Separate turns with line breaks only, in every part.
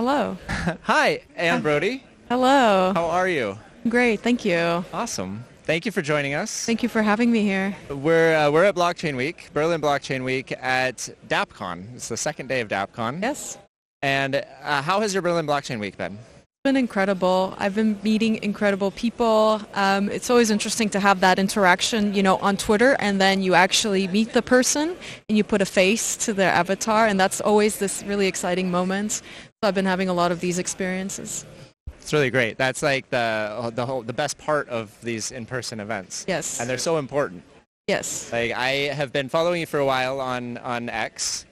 Hello.
Hi, Ann Brody.
Hello.
How are you?
Great, thank you.
Awesome. Thank you for joining us.
Thank you for having me here.
We're at Blockchain Week, Berlin Blockchain Week at Dappcon. It's the second day of Dappcon.
Yes.
And how has your Berlin Blockchain Week been?
It's been incredible. I've been meeting incredible people. It's always interesting to have that interaction, on Twitter, and then you actually meet the person and you put a face to their avatar, and that's always this really exciting moment. So I've been having a lot of these experiences.
It's really great. That's like the best part of these in-person events.
Yes.
And they're so important.
Yes.
Like, I have been following you for a while on X,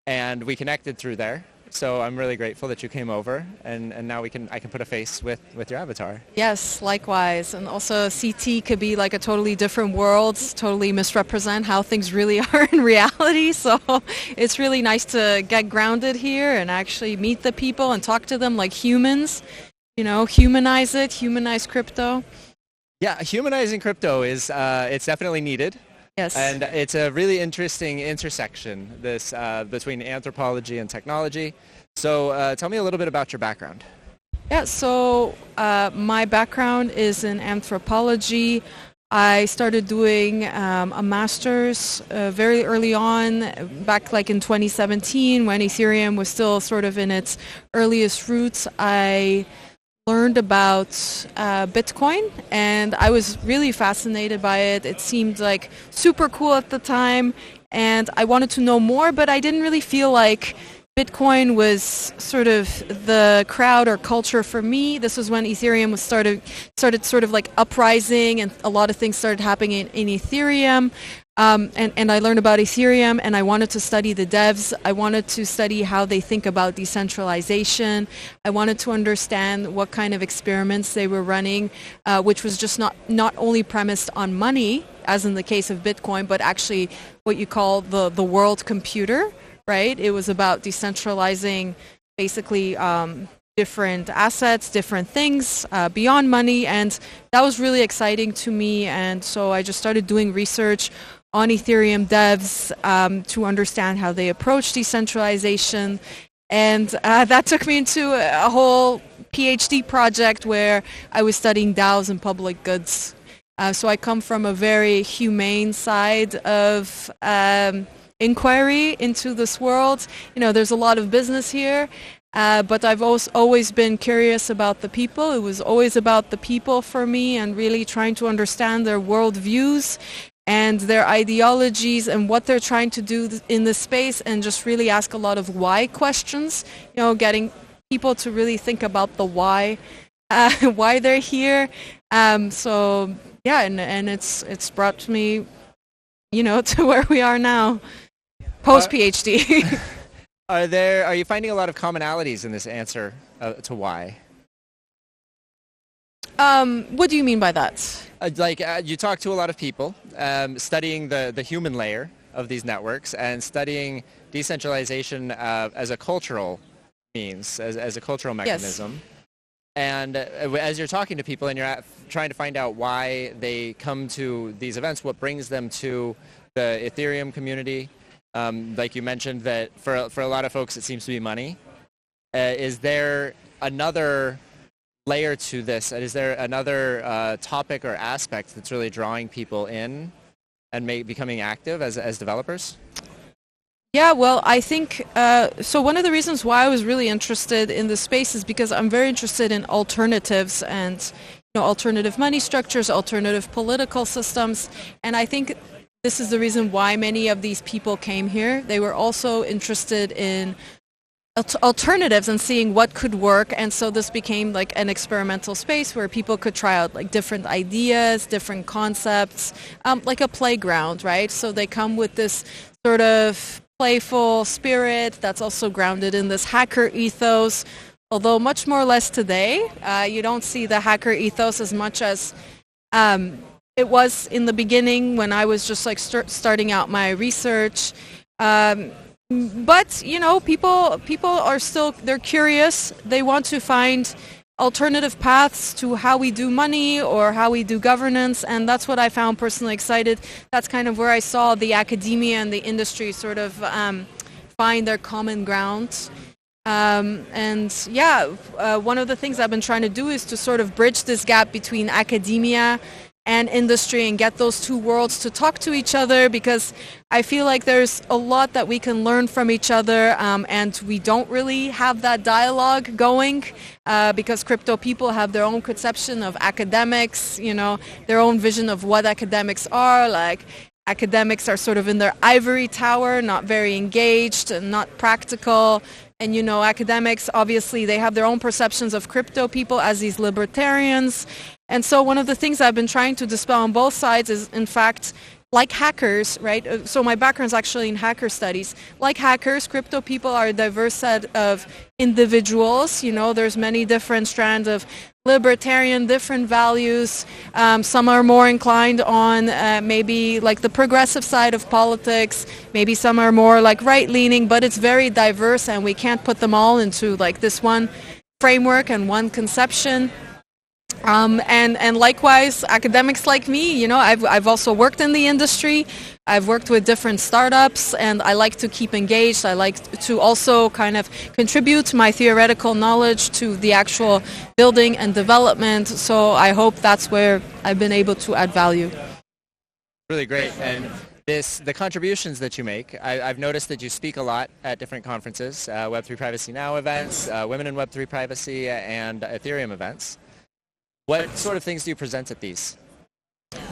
and we connected through there. So I'm really grateful that you came over, and now I can put a face with your avatar.
Yes, likewise. And also CT could be like a totally different world, totally misrepresent how things really are in reality. So it's really nice to get grounded here and actually meet the people and talk to them like humans. Humanize crypto.
Yeah, humanizing crypto is it's definitely needed.
Yes.
And it's a really interesting intersection, this between anthropology and technology. So tell me a little bit about your background.
Yeah, so my background is in anthropology. I started doing a master's very early on, back like in 2017 when Ethereum was still sort of in its earliest roots. I learned about Bitcoin, and I was really fascinated by it. It seemed like super cool at the time, and I wanted to know more, but I didn't really feel like Bitcoin was sort of the crowd or culture for me. This was when Ethereum was started sort of like uprising, and a lot of things started happening in Ethereum. And I learned about Ethereum, and I wanted to study the devs. I wanted to study how they think about decentralization. I wanted to understand what kind of experiments they were running, which was just not only premised on money, as in the case of Bitcoin, but actually what you call the world computer, right? It was about decentralizing basically different assets, different things beyond money, and that was really exciting to me. And so I just started doing research on Ethereum devs to understand how they approach decentralization. And that took me into a whole PhD project where I was studying DAOs and public goods. So I come from a very humane side of inquiry into this world. There's a lot of business here, but I've always been curious about the people. It was always about the people for me, and really trying to understand their worldviews and their ideologies and what they're trying to do in this space, and just really ask a lot of why questions, getting people to really think about the why they're here. So yeah, and it's brought me, to where we are now, post PhD.
Are you finding a lot of commonalities in this answer to why?
What do you mean by that?
You talk to a lot of people, studying the human layer of these networks, and studying decentralization as a cultural means, as a cultural mechanism. Yes. And as you're talking to people and you're trying to find out why they come to these events, what brings them to the Ethereum community, like you mentioned that for a lot of folks it seems to be money. Is there another layer to this? Is there another topic or aspect that's really drawing people in and becoming active as developers?
Yeah, well, I think, so one of the reasons why I was really interested in this space is because I'm very interested in alternatives and alternative money structures, alternative political systems, and I think this is the reason why many of these people came here. They were also interested in alternatives and seeing what could work, and so this became like an experimental space where people could try out like different ideas, different concepts, like a playground, right? So they come with this sort of playful spirit that's also grounded in this hacker ethos, although much more or less today. You don't see the hacker ethos as much as it was in the beginning when I was just like starting out my research. But people are still, they're curious. They want to find alternative paths to how we do money or how we do governance, and that's what I found personally excited. That's kind of where I saw the academia and the industry sort of find their common ground. One of the things I've been trying to do is to sort of bridge this gap between academia and industry and get those two worlds to talk to each other, because I feel like there's a lot that we can learn from each other, and we don't really have that dialogue going because crypto people have their own conception of academics, their own vision of what academics are. Like, academics are sort of in their ivory tower, not very engaged and not practical. And, academics, obviously, they have their own perceptions of crypto people as these libertarians. And so one of the things I've been trying to dispel on both sides is, in fact, like hackers, right? So my background is actually in hacker studies. Like hackers, crypto people are a diverse set of individuals. There's many different strands of libertarian, different values. Some are more inclined on maybe like the progressive side of politics. Maybe some are more like right-leaning, but it's very diverse, and we can't put them all into like this one framework and one conception. And likewise, academics like me, I've also worked in the industry. I've worked with different startups, and I like to keep engaged. I like to also kind of contribute my theoretical knowledge to the actual building and development. So I hope that's where I've been able to add value.
Really great. And the contributions that you make, I've noticed that you speak a lot at different conferences, Web3 Privacy Now events, Women in Web3 Privacy, and Ethereum events. What sort of things do you present at these?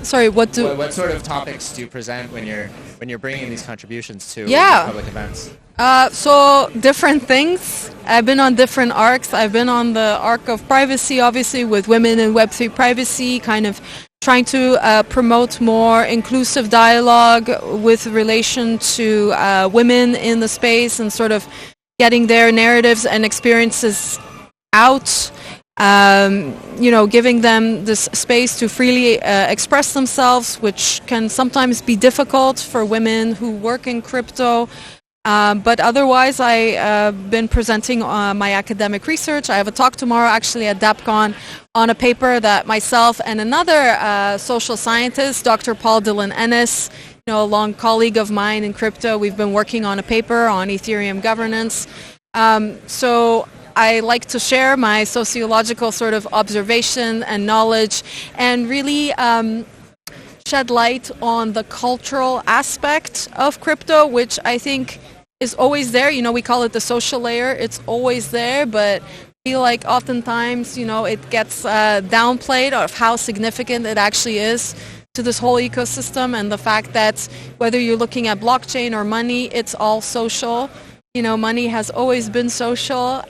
Sorry, what
sort of topics do you present when you're bringing these contributions to public events?
So different things. I've been on different arcs. I've been on the arc of privacy, obviously, with Women in Web3 Privacy, kind of trying to promote more inclusive dialogue with relation to women in the space and sort of getting their narratives and experiences out. Giving them this space to freely express themselves, which can sometimes be difficult for women who work in crypto. But otherwise, I've been presenting my academic research. I have a talk tomorrow, actually, at Dappcon on a paper that myself and another social scientist, Dr. Paul Dillon-Ennis, a long colleague of mine in crypto, we've been working on a paper on Ethereum governance. So I like to share my sociological sort of observation and knowledge, and really shed light on the cultural aspect of crypto, which I think is always there. We call it the social layer. It's always there, but I feel like oftentimes, it gets downplayed of how significant it actually is to this whole ecosystem, and the fact that whether you're looking at blockchain or money, it's all social. Money has always been social,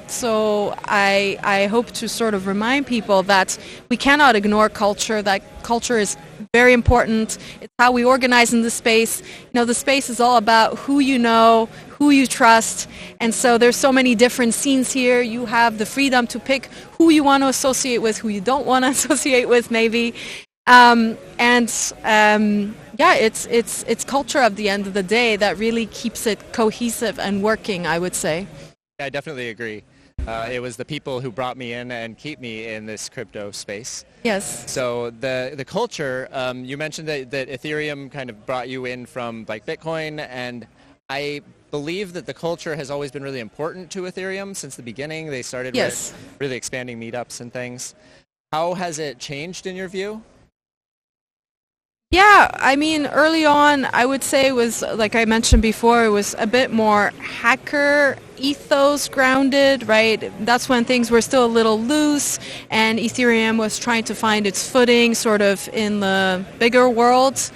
so I hope to sort of remind people that we cannot ignore culture, that culture is very important. It's how we organize in the space. The space is all about who you know, who you trust, and so there's so many different scenes here. You have the freedom to pick who you want to associate with, who you don't want to associate with, maybe. It's culture at the end of the day that really keeps it cohesive and working, I would say.
Yeah, I definitely agree. It was the people who brought me in and keep me in this crypto space.
Yes.
So the culture, you mentioned that Ethereum kind of brought you in from like Bitcoin, and I believe that the culture has always been really important to Ethereum since the beginning. They started with really expanding meetups and things. How has it changed in your view?
Yeah, I mean, early on, I would say it was, like I mentioned before, it was a bit more hacker ethos grounded, right? That's when things were still a little loose, and Ethereum was trying to find its footing sort of in the bigger world.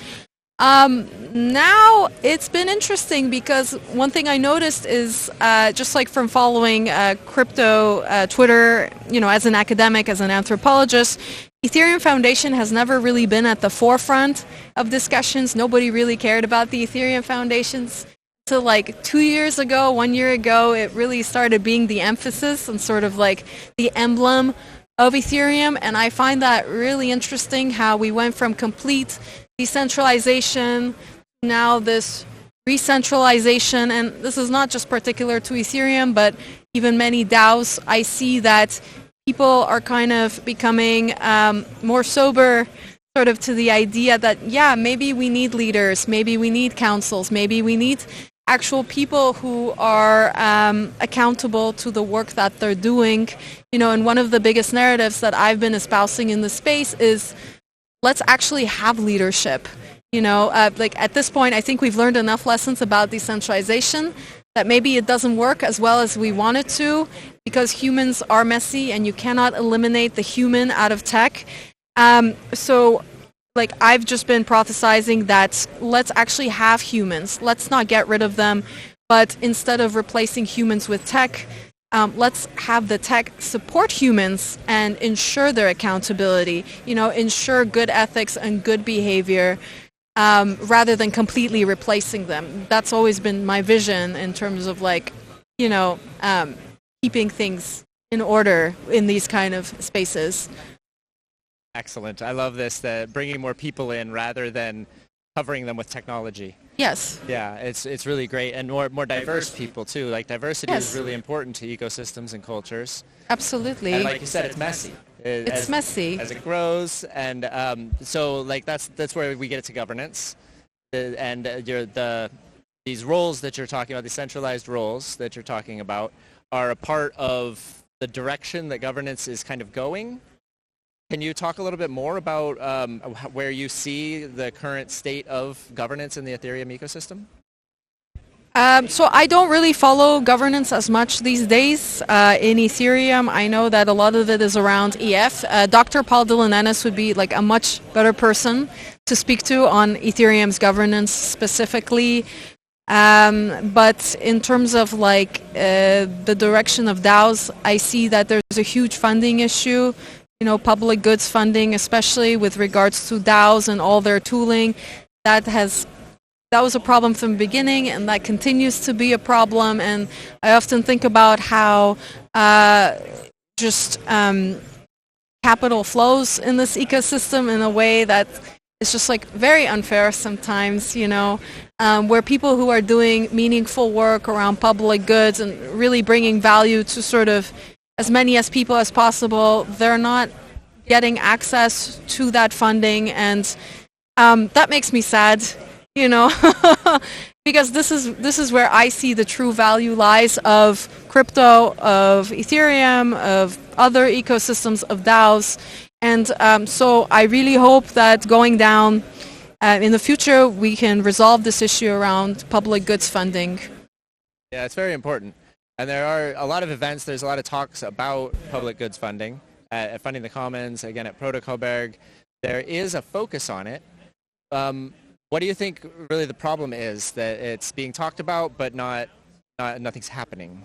Now it's been interesting, because one thing I noticed is just like from following crypto Twitter, as an academic, as an anthropologist, Ethereum Foundation has never really been at the forefront of discussions. Nobody really cared about the Ethereum Foundations. So like 2 years ago, 1 year ago, it really started being the emphasis and sort of like the emblem of Ethereum. And I find that really interesting, how we went from complete decentralization, now this re-centralization. And this is not just particular to Ethereum, but even many DAOs. I see that people are kind of becoming more sober sort of to the idea that, maybe we need leaders, maybe we need councils, maybe we need actual people who are accountable to the work that they're doing. And one of the biggest narratives that I've been espousing in the space is let's actually have leadership. Like at this point, I think we've learned enough lessons about decentralization that maybe it doesn't work as well as we want it to, because humans are messy and you cannot eliminate the human out of tech. So I've just been prophesizing that let's actually have humans. Let's not get rid of them, but instead of replacing humans with tech, let's have the tech support humans and ensure their accountability, ensure good ethics and good behavior, rather than completely replacing them. That's always been my vision in terms of keeping things in order in these kind of spaces.
Excellent. I love this, bringing more people in rather than covering them with technology.
Yes.
Yeah, it's really great, and more diverse people too. Like diversity is really important to ecosystems and cultures.
Absolutely.
And like you said, it's messy.
It's messy
as it grows, and so that's where we get to governance, and these roles that you're talking about, these centralized roles that you're talking about, are a part of the direction that governance is kind of going. Can you talk a little bit more about where you see the current state of governance in the Ethereum ecosystem?
So I don't really follow governance as much these days in Ethereum. I know that a lot of it is around EF. Dr. Paul Dillon-Ennis would be a much better person to speak to on Ethereum's governance specifically. But in terms of the direction of DAOs, I see that there's a huge funding issue. Public goods funding, especially with regards to DAOs and all their tooling, that was a problem from the beginning, and that continues to be a problem. And I often think about how capital flows in this ecosystem in a way that is just very unfair sometimes, where people who are doing meaningful work around public goods and really bringing value to sort of as many as people as possible, they're not getting access to that funding, and that makes me sad, because this is where I see the true value lies of crypto, of Ethereum, of other ecosystems, of DAOs, and so I really hope that going down in the future we can resolve this issue around public goods funding.
Yeah, it's very important. And there are a lot of events, there's a lot of talks about public goods funding, at Funding the Commons, again at Protocolberg. There is a focus on it. What do you think really the problem is, that it's being talked about but nothing's happening?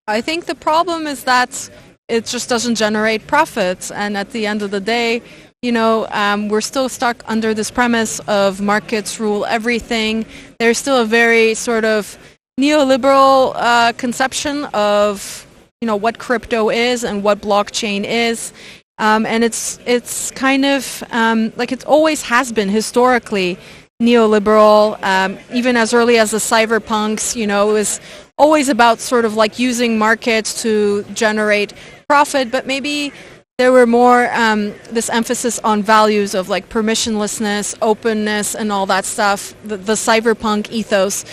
I think the problem is that it just doesn't generate profits, and at the end of the day, we're still stuck under this premise of markets rule everything. There's still a very sort of neoliberal conception of what crypto is and what blockchain is, and it's kind of it always has been historically neoliberal, even as early as the cypherpunks. It was always about sort of using markets to generate profit, but maybe there were more this emphasis on values of permissionlessness, openness, and all that stuff, the cypherpunk ethos,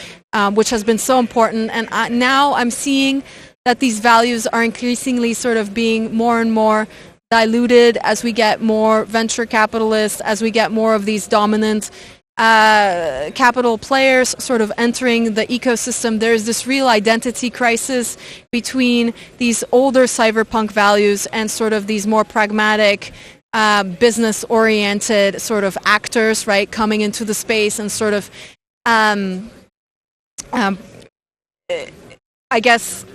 which has been so important. And now I'm seeing that these values are increasingly sort of being more and more diluted as we get more venture capitalists, as we get more of these dominant capital players sort of entering the ecosystem. There's this real identity crisis between these older cypherpunk values and sort of these more pragmatic, business-oriented sort of actors, right, coming into the space and sort of, I guess,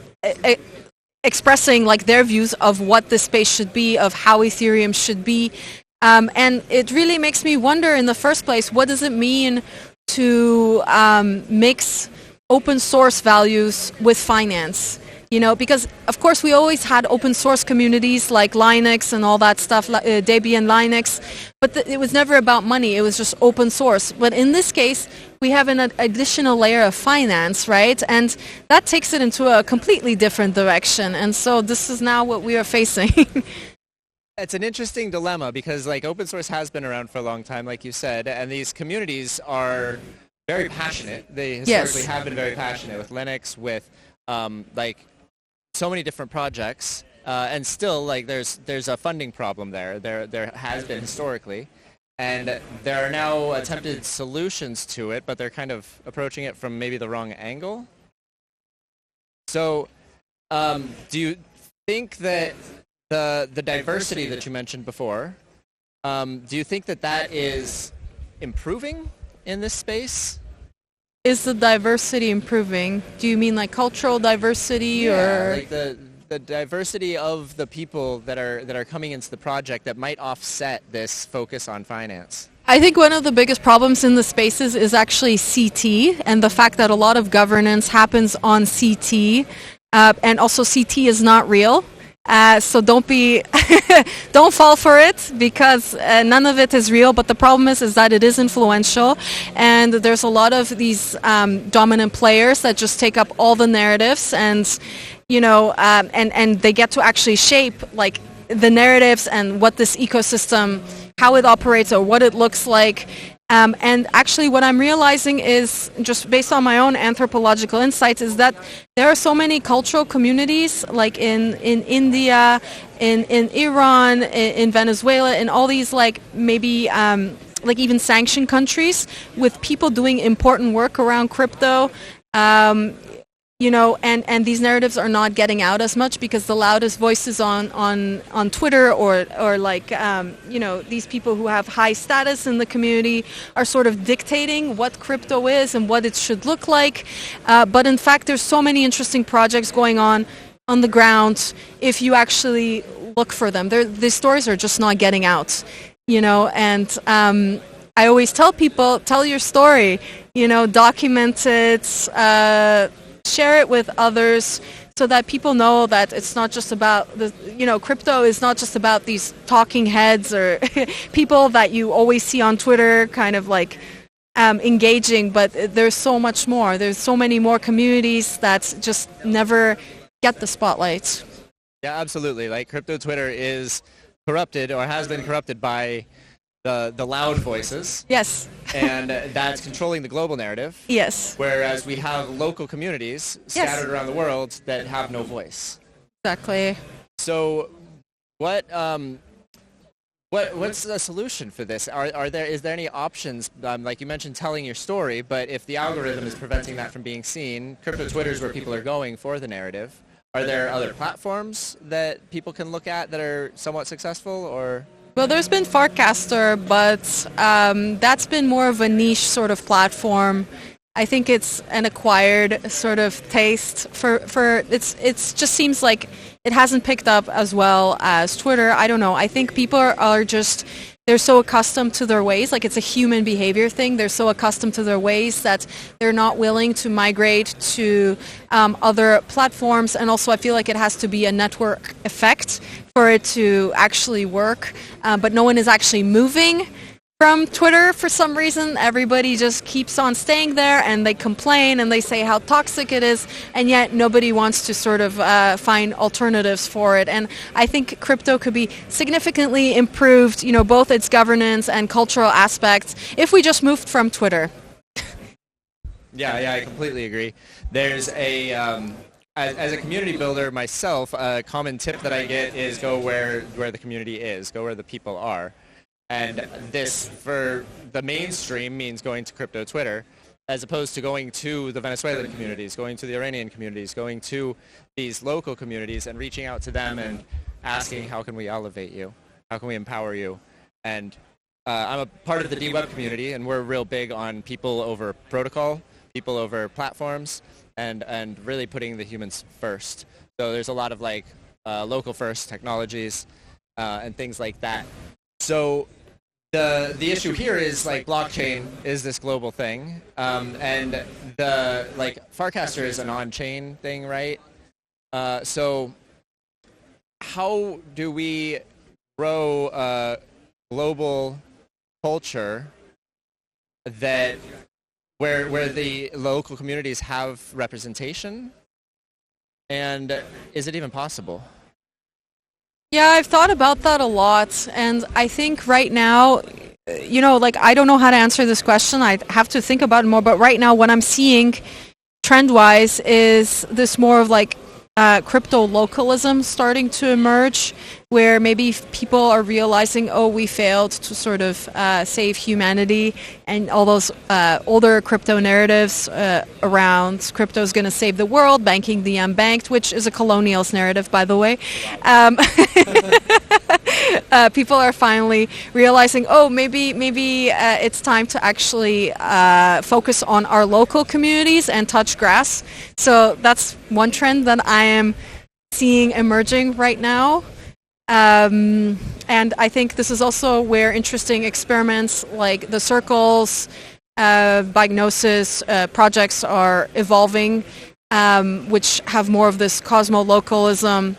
expressing their views of what the space should be, of how Ethereum should be. And it really makes me wonder in the first place, what does it mean to mix open source values with finance? Because of course we always had open source communities like Linux and all that stuff, Debian Linux, but it was never about money, it was just open source. But in this case, we have an additional layer of finance, right? And that takes it into a completely different direction. And so this is now what we are facing.
It's an interesting dilemma because open source has been around for a long time, like you said, and these communities are very passionate. They historically have been very passionate with Linux, with like so many different projects, and still like there's a funding problem there. There has been historically, and there are now attempted solutions to it, but they're kind of approaching it from maybe the wrong angle. So, do you think that the diversity that you mentioned before, do you think that that is improving in this space?
Is the diversity improving? Do you mean like cultural diversity, or
like the diversity of the people that are coming into the project that might offset this focus on finance?
I think one of the biggest problems in the spaces is actually CT, and the fact that a lot of governance happens on CT, and also CT is not real. So don't don't fall for it, because none of it is real. But the problem is that it is influential, and there's a lot of these dominant players that just take up all the narratives, and and they get to actually shape like the narratives and what this ecosystem, how it operates or what it looks like. And actually what I'm realizing is, just based on my own anthropological insights, is that there are so many cultural communities, like in India, in Iran, in Venezuela, in all these like maybe like even sanctioned countries, with people doing important work around crypto. And these narratives are not getting out as much because the loudest voices on Twitter or like, these people who have high status in the community are sort of dictating what crypto is and what it should look like. But in fact, there's so many interesting projects going on the ground if you actually look for them. These stories are just not getting out, and I always tell people, tell your story, document it, share it with others, so that people know that it's not just about crypto is not just about these talking heads or people that you always see on Twitter kind of like engaging, but there's so much more. There's so many more communities that just never get the spotlight.
Yeah, absolutely. Like crypto Twitter is corrupted, or has been corrupted by the loud voices.
Yes.
And that's controlling the global narrative.
Yes.
Whereas we have local communities scattered around the world that have no voice.
Exactly.
So what's the solution for this? Is there any options? Like you mentioned, telling your story, but if the algorithm is preventing that from being seen, crypto Twitter is where people are going for the narrative. Are there other platforms that people can look at that are somewhat successful, or?
Well, there's been Farcaster, but that's been more of a niche sort of platform. I think it's an acquired sort of taste for it's just seems like it hasn't picked up as well as Twitter. I don't know. I think people are just, they're so accustomed to their ways, like it's a human behavior thing. They're so accustomed to their ways that they're not willing to migrate to other platforms. And also I feel like it has to be a network effect for it to actually work. But no one is actually moving from Twitter for some reason. Everybody just keeps on staying there, and they complain and they say how toxic it is, and yet nobody wants to sort of find alternatives for it. And I think crypto could be significantly improved, both its governance and cultural aspects, if we just moved from Twitter.
Yeah, I completely agree. There's a as a community builder myself, a common tip that I get is go where the community is, go where the people are. And this, for the mainstream, means going to crypto Twitter, as opposed to going to the Venezuelan communities, going to the Iranian communities, going to these local communities and reaching out to them and asking, how can we elevate you? How can we empower you? And I'm a part of the D-Web community, and we're real big on people over protocol, people over platforms, and really putting the humans first. So there's a lot of like local first technologies and things like that. So the issue here is like blockchain is this global thing, and the like Farcaster is an on-chain thing, right? So how do we grow a global culture that where the local communities have representation, and is it even possible?
Yeah, I've thought about that a lot, and I think right now like I don't know how to answer this question. I have to think about it more. But right now, what I'm seeing trend-wise is this more of like crypto localism starting to emerge, where maybe people are realizing, oh, we failed to sort of save humanity, and all those older crypto narratives around crypto is going to save the world, banking the unbanked, which is a colonials narrative, by the way. People are finally realizing, oh, maybe it's time to actually focus on our local communities and touch grass. So that's one trend that I am seeing emerging right now. And I think this is also where interesting experiments like the circles, Gnosis projects are evolving, which have more of this cosmo-localism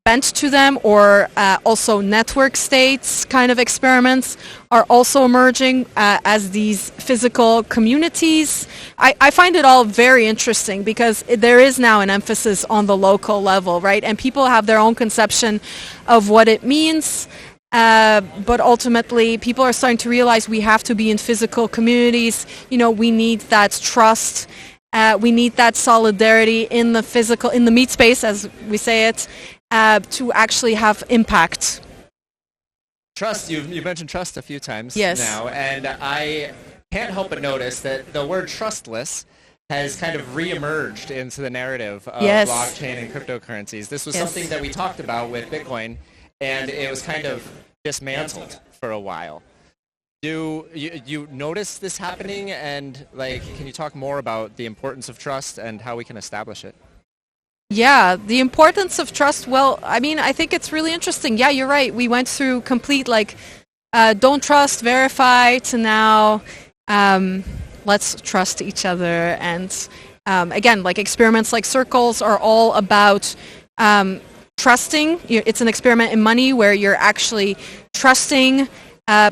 bent to them, or also network states kind of experiments are also emerging as these physical communities. I find it all very interesting because there is now an emphasis on the local level, right? And people have their own conception of what it means. But ultimately, people are starting to realize we have to be in physical communities. We need that trust. We need that solidarity in the physical, in the meat space, as we say it, to actually have impact.
Trust, you've mentioned trust a few times
Yes.
now, and I can't help but notice that the word trustless has kind of re-emerged into the narrative of
Yes.
blockchain and cryptocurrencies. This was
Yes.
something that we talked about with Bitcoin, and it was kind of dismantled for a while. Do you notice this happening, and can you talk more about the importance of trust and how we can establish it?
Yeah, the importance of trust. Well, I mean, I think it's really interesting. Yeah, you're right. We went through complete don't trust, verify, to now let's trust each other. And again, experiments like circles are all about trusting. It's an experiment in money where you're actually trusting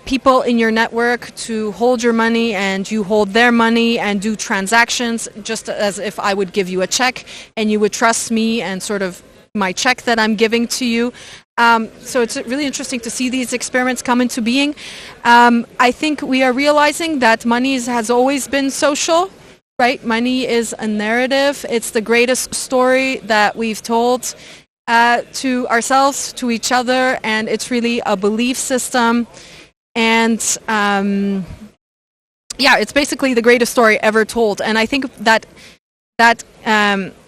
people in your network to hold your money, and you hold their money and do transactions just as if I would give you a check and you would trust me and sort of my check that I'm giving to you. So it's really interesting to see these experiments come into being. I think we are realizing that money has always been social, right? Money is a narrative. It's the greatest story that we've told to ourselves, to each other, and it's really a belief system. And it's basically the greatest story ever told. And I think that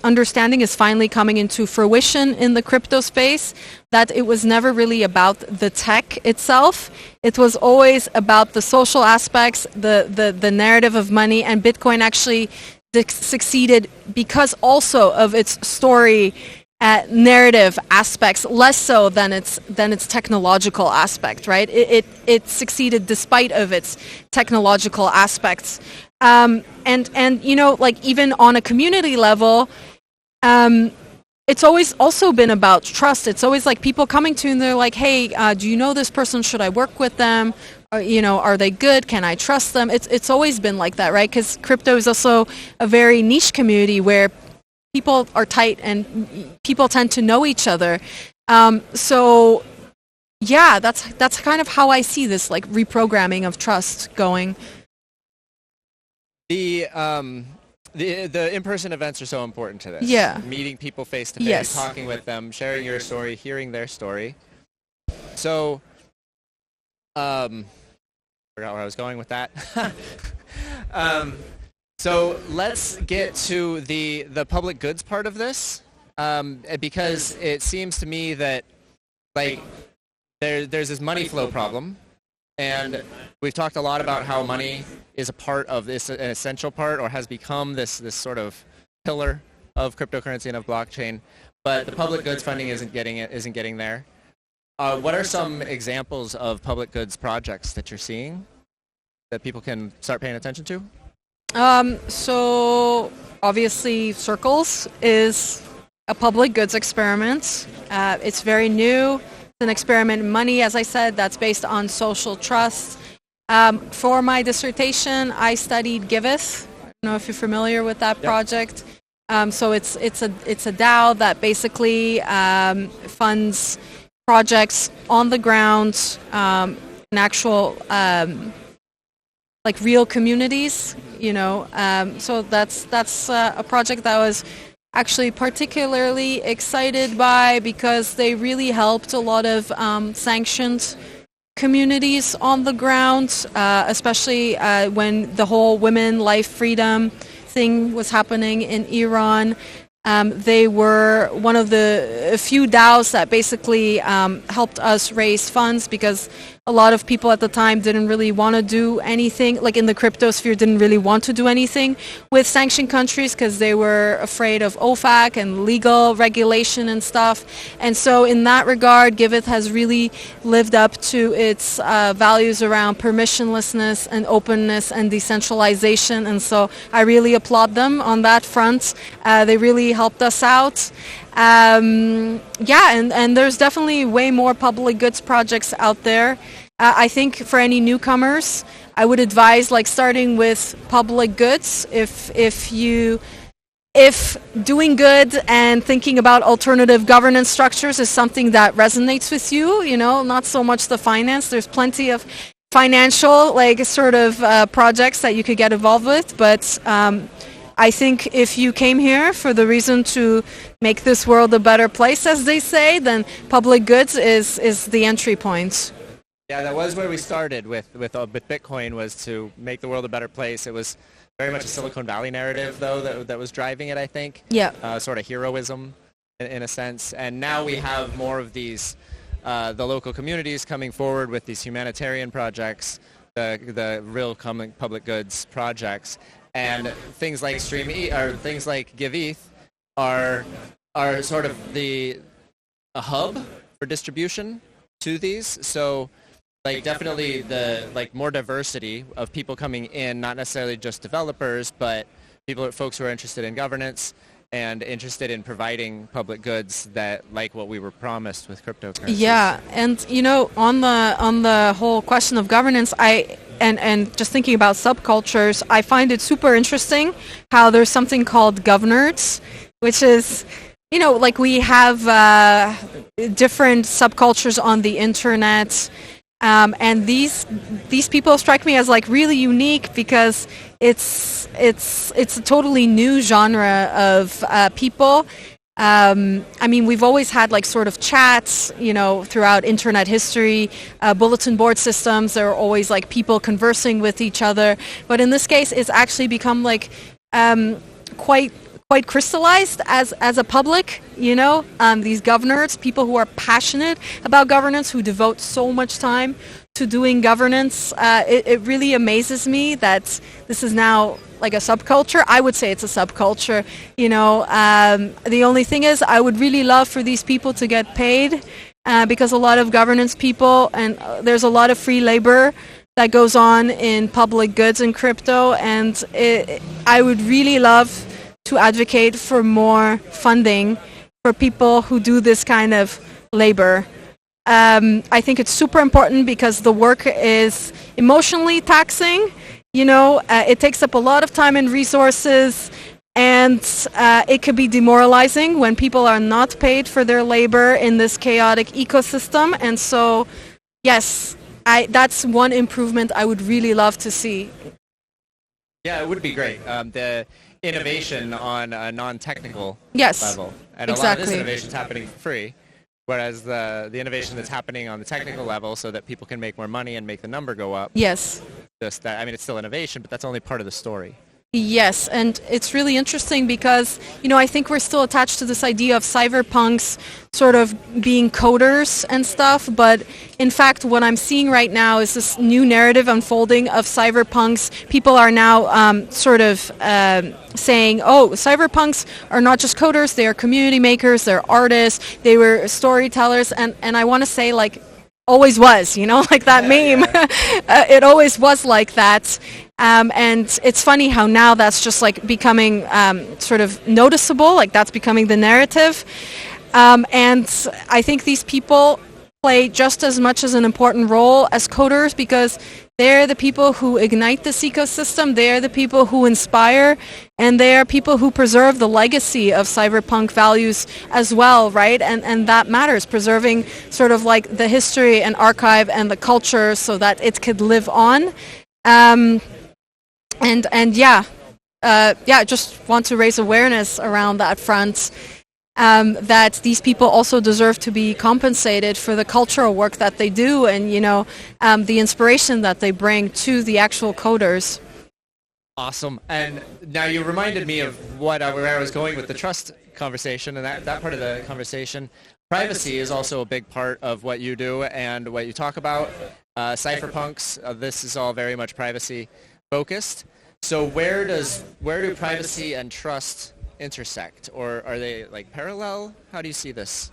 understanding is finally coming into fruition in the crypto space, that it was never really about the tech itself. It was always about the social aspects, the narrative of money, and Bitcoin actually succeeded because also of its story narrative aspects, less so than its technological aspect, right? It succeeded despite of its technological aspects, and even on a community level, it's always also been about trust. It's always people coming to you and they're like, hey, do you know this person? Should I work with them? Are they good? Can I trust them? It's always been like that, right? Because crypto is also a very niche community where people are tight and people tend to know each other. So yeah, that's kind of how I see this reprogramming of trust going.
The in-person events are so important to this.
Yeah.
Meeting people face to face,
Yes.
talking with them, sharing your story, hearing their story. So, forgot where I was going with that. So let's get to the public goods part of this, because it seems to me that there's this money flow problem, and we've talked a lot about how money is a part of this, an essential part, or has become this sort of pillar of cryptocurrency and of blockchain. But the public goods funding isn't getting there. What are some examples of public goods projects that you're seeing that people can start paying attention to?
So obviously Circles is a public goods experiment. It's very new. It's an experiment in money, as I said, that's based on social trust. For my dissertation, I studied Giveth. I don't know if you're familiar with that project. So it's a DAO that basically funds projects on the ground in actual like real communities, so that's a project that I was actually particularly excited by, because they really helped a lot of sanctioned communities on the ground, especially when the whole women, life, freedom thing was happening in Iran. They were one of the few DAOs that basically helped us raise funds, because a lot of people at the time didn't really want to do anything, like in the crypto sphere, didn't really want to do anything with sanctioned countries because they were afraid of OFAC and legal regulation and stuff. And so in that regard, Giveth has really lived up to its values around permissionlessness and openness and decentralization. And so I really applaud them on that front. They really helped us out. And there's definitely way more public goods projects out there. I think for any newcomers, I would advise like starting with public goods. If doing good and thinking about alternative governance structures is something that resonates with you, not so much the finance. There's plenty of financial projects that you could get involved with, but I think if you came here for the reason to make this world a better place, as they say, then public goods is the entry point.
Yeah, that was where we started with Bitcoin, was to make the world a better place. It was very much a Silicon Valley narrative, though, that was driving it, I think.
Yeah.
Sort of heroism, in a sense. And now we have more of these, the local communities coming forward with these humanitarian projects, the real public goods projects. And things like things like Giveth are sort of a hub for distribution to these. So definitely the more diversity of people coming in, not necessarily just developers, but folks who are interested in governance and interested in providing public goods that like what we were promised with cryptocurrency.
Yeah, and on the whole question of governance, and just thinking about subcultures, I find it super interesting how there's something called govnerds, which is, we have different subcultures on the internet, and these people strike me as really unique, because it's a totally new genre of people. We've always had sort of chats, throughout internet history, bulletin board systems. There are always people conversing with each other. But in this case, it's actually become quite crystallized as a public, these governors, people who are passionate about governance, who devote so much time to doing governance. It really amazes me that this is now a subculture. I would say it's a subculture. The only thing is, I would really love for these people to get paid, because a lot of governance people, and there's a lot of free labor that goes on in public goods and crypto, and I would really love to advocate for more funding for people who do this kind of labor. I think it's super important because the work is emotionally taxing. It takes up a lot of time and resources, and it could be demoralizing when people are not paid for their labor in this chaotic ecosystem. And so, yes, that's one improvement I would really love to see.
Yeah, it would be great. The innovation on a non-technical level. And
exactly.
A lot of this innovation is happening for free, whereas the innovation that's happening on the technical level so that people can make more money and make the number go up.
Yes.
It's still innovation, but that's only part of the story.
Yes, and it's really interesting because, I think we're still attached to this idea of cypherpunks sort of being coders and stuff, but in fact what I'm seeing right now is this new narrative unfolding of cypherpunks. People are now saying, oh, cypherpunks are not just coders, they are community makers, they're artists, they were storytellers, and I want to say always was, that meme. It always was like that. And it's funny how now that's just becoming sort of noticeable, that's becoming the narrative. And I think these people play just as much as an important role as coders, because they're the people who ignite this ecosystem, they're the people who inspire, and they're people who preserve the legacy of cyberpunk values as well, right? And that matters, preserving sort of like the history and archive and the culture so that it could live on. I just want to raise awareness around that front. That these people also deserve to be compensated for the cultural work that they do, and the inspiration that they bring to the actual coders.
Awesome. And now you reminded me of where I was going with the trust conversation, and that part of the conversation. Privacy is also a big part of what you do and what you talk about. Cypherpunks, this is all very much privacy focused. So where do privacy and trust intersect, or are they like parallel? How do you see this?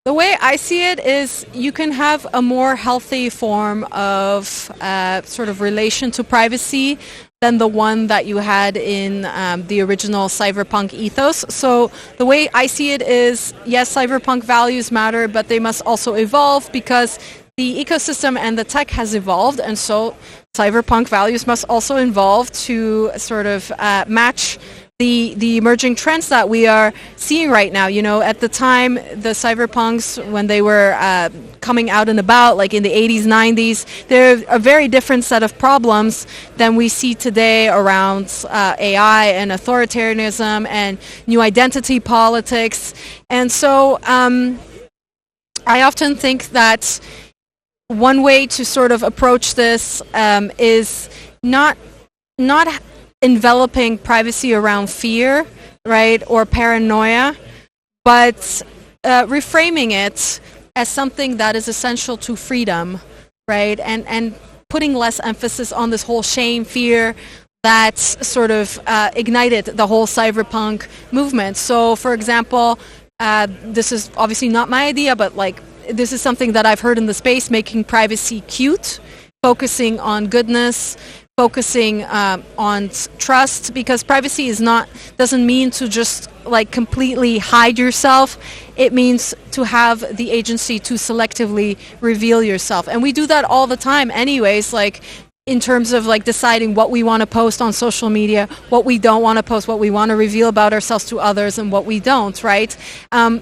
The way I see it is you can have a more healthy form of sort of relation to privacy than the one that you had in the original cyberpunk ethos. So the way I see it is, yes, cyberpunk values matter, but they must also evolve because the ecosystem and the tech has evolved, and so cyberpunk values must also evolve to sort of match the emerging trends that we are seeing right now. At the time, the cyberpunks, when they were coming out and about, like in the 80s, 90s, they're a very different set of problems than we see today around AI and authoritarianism and new identity politics. And so I often think that one way to sort of approach this is not enveloping privacy around fear, right, or paranoia, but reframing it as something that is essential to freedom, right, and putting less emphasis on this whole shame, fear that sort of ignited the whole cyberpunk movement. So, for example, this is obviously not my idea, but this is something that I've heard in the space, making privacy cute, focusing on goodness, focusing on trust, because privacy doesn't mean to just completely hide yourself. It means to have the agency to selectively reveal yourself, and we do that all the time anyways, in terms of deciding what we want to post on social media, what we don't want to post, what we want to reveal about ourselves to others, and what we don't, right?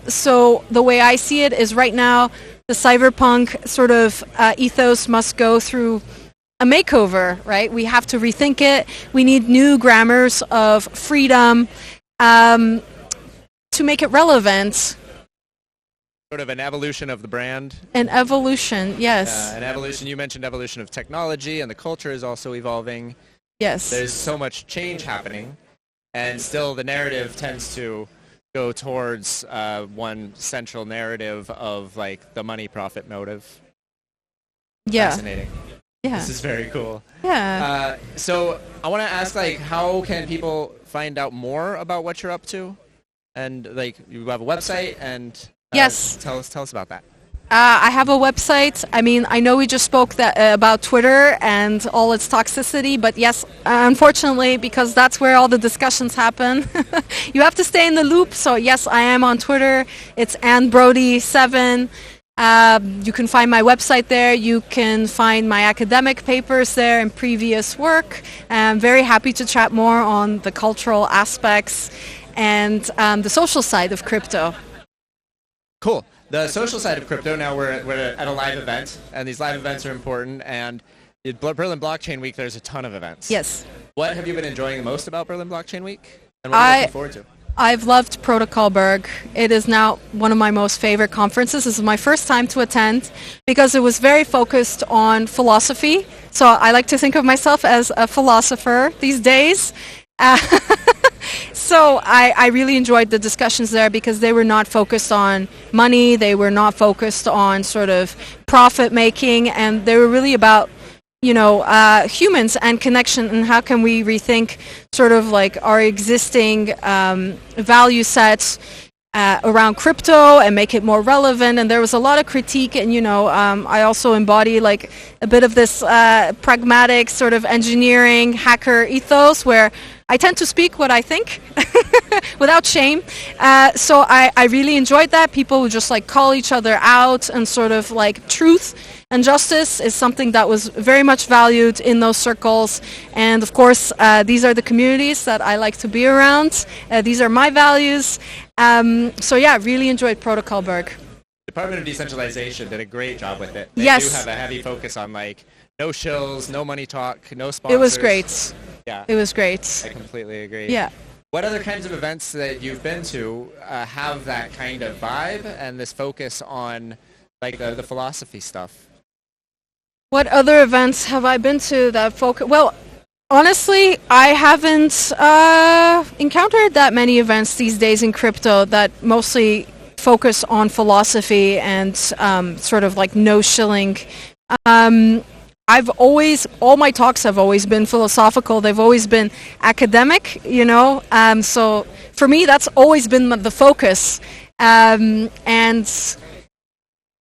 So the way I see it is, right now the cyberpunk sort of ethos must go through a makeover, right? We have to rethink it. We need new grammars of freedom to make it relevant.
Sort of an evolution of the brand.
An evolution, yes.
An evolution. You mentioned evolution of technology, and the culture is also evolving.
Yes.
There's so much change happening, and still the narrative tends to go towards one central narrative of the money profit motive.
Yeah.
Fascinating.
Yeah.
This is very cool.
Yeah.
So I want to ask, how can people find out more about what you're up to? And you have a website, and
yes.
Tell us about that.
I have a website. I mean, I know we just spoke about Twitter and all its toxicity, but yes, unfortunately, because that's where all the discussions happen, you have to stay in the loop. So yes, I am on Twitter. It's Ann Brody 7. You can find my website there. You can find my academic papers there and previous work. I'm very happy to chat more on the cultural aspects and the social side of crypto.
Cool. The social side of crypto, now we're at a live event, and these live events are important, and at Berlin Blockchain Week, there's a ton of events.
Yes.
What have you been enjoying the most about Berlin Blockchain Week, and what are you looking forward to?
I've loved Protocolberg. It is now one of my most favorite conferences. This is my first time to attend because it was very focused on philosophy. So I like to think of myself as a philosopher these days. So I really enjoyed the discussions there because they were not focused on money, they were not focused on sort of profit making, and they were really about humans and connection, and how can we rethink sort of our existing value sets around crypto and make it more relevant. And there was a lot of critique, and I also embody a bit of this pragmatic sort of engineering hacker ethos, where I tend to speak what I think without shame. So I really enjoyed that. People would just like call each other out, and sort of like truth and justice is something that was very much valued in those circles. And of course, these are the communities that I like to be around. These are my values. So yeah, really enjoyed Protocol Berg.
Department of Decentralization did a great job with it. They
Yes.
do have a heavy focus on like no shills, no money talk, no sponsors.
It was great.
Yeah.
It was great.
I completely agree.
Yeah.
What other kinds of events that you've been to have that kind of vibe and this focus on like the philosophy stuff?
What other events have I been to that focus? Well, honestly, I haven't encountered that many events these days in crypto that mostly focus on philosophy and sort of like no shilling. All my talks have always been philosophical. They've always been academic, you know. So for me, that's always been the focus. And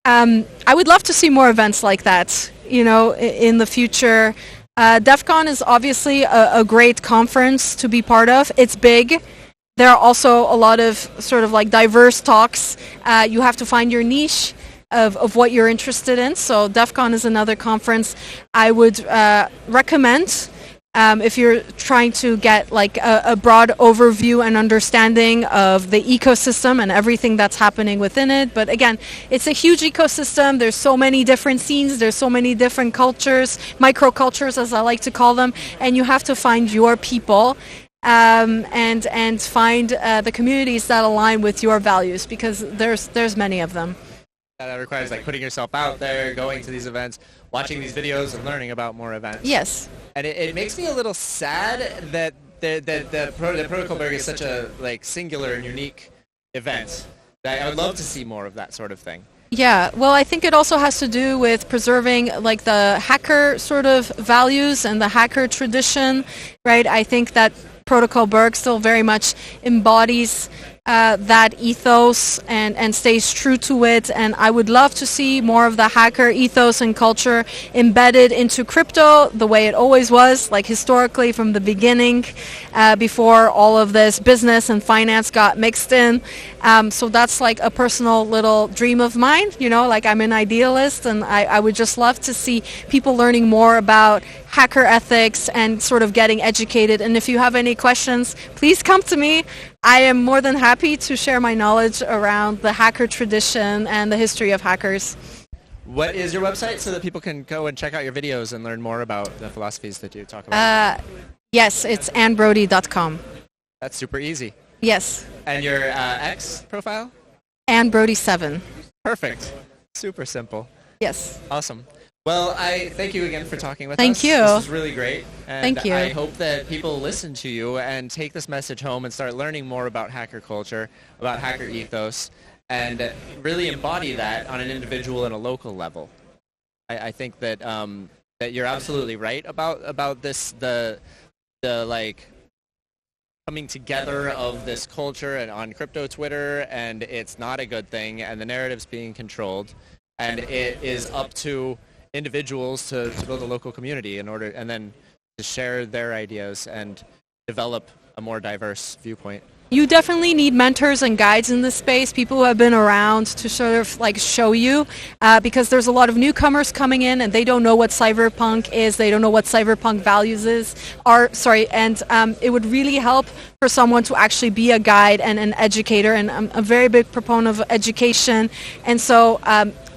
I would love to see more events like that, you know, in the future. DEFCON is obviously a great conference to be part of. It's big. There are also a lot of sort of like diverse talks. You have to find your niche of what you're interested in. So DEFCON is another conference I would recommend if you're trying to get like a broad overview and understanding of the ecosystem and everything that's happening within it. But again, it's a huge ecosystem. There's so many different scenes. There's so many different cultures, microcultures as I like to call them, and you have to find your people. And find the communities that align with your values, because there's many of them.
That requires like putting yourself out there, going to these events, watching these videos, and learning about more events.
Yes.
And it makes me a little sad that the Protocol Berg is such a like singular and unique event. I would love to see more of that sort of thing.
Yeah, well, I think it also has to do with preserving like the hacker sort of values and the hacker tradition, right? I think that Protocol Berg still very much embodies that ethos and stays true to it, and I would love to see more of the hacker ethos and culture embedded into crypto the way it always was, like historically from the beginning, before all of this business and finance got mixed in. So that's like a personal little dream of mine, you know, like I'm an idealist, and I would just love to see people learning more about hacker ethics and sort of getting educated. And if you have any questions, please come to me. I am more than happy to share my knowledge around the hacker tradition and the history of hackers.
What is your website so that people can go and check out your videos and learn more about the philosophies that you talk about?
Yes, it's annbrody.com.
That's super easy.
Yes.
And your X profile?
Ann Brody 7.
Perfect. Super simple.
Yes.
Awesome. Well, I thank you again for talking with us.
Thank you.
This is really great. And
Thank you.
I hope that people listen to you and take this message home and start learning more about hacker culture, about hacker ethos, and really embody that on an individual and a local level. I think that that you're absolutely right about this the like coming together of this culture and on crypto Twitter, and it's not a good thing, and the narrative's being controlled, and it is up to individuals to build a local community in order, and then to share their ideas and develop a more diverse viewpoint.
You definitely need mentors and guides in this space, people who have been around to sort of like show you, because there's a lot of newcomers coming in and they don't know what cypherpunk is, they don't know what cypherpunk values and it would really help for someone to actually be a guide and an educator, and I'm a very big proponent of education, and so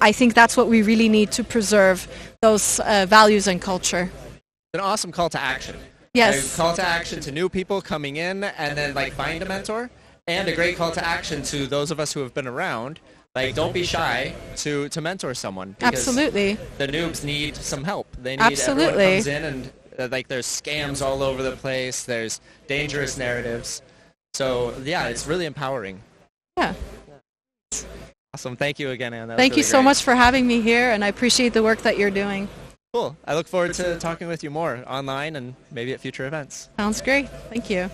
I think that's what we really need to preserve, those values and culture.
An awesome call to action.
Yes.
A call to action to new people coming in and then like find a mentor, and a great call to action to those of us who have been around. Like, don't be shy to mentor someone.
Absolutely.
The noobs need some help. They need
Absolutely.
Everyone comes in and like there's scams all over the place. There's dangerous narratives. So yeah, it's really empowering.
Yeah.
Awesome. Thank you again, Ann.
Thank you so much for having me here, and I appreciate the work that you're doing.
Cool. I look forward to talking with you more online and maybe at future events.
Sounds great. Thank you.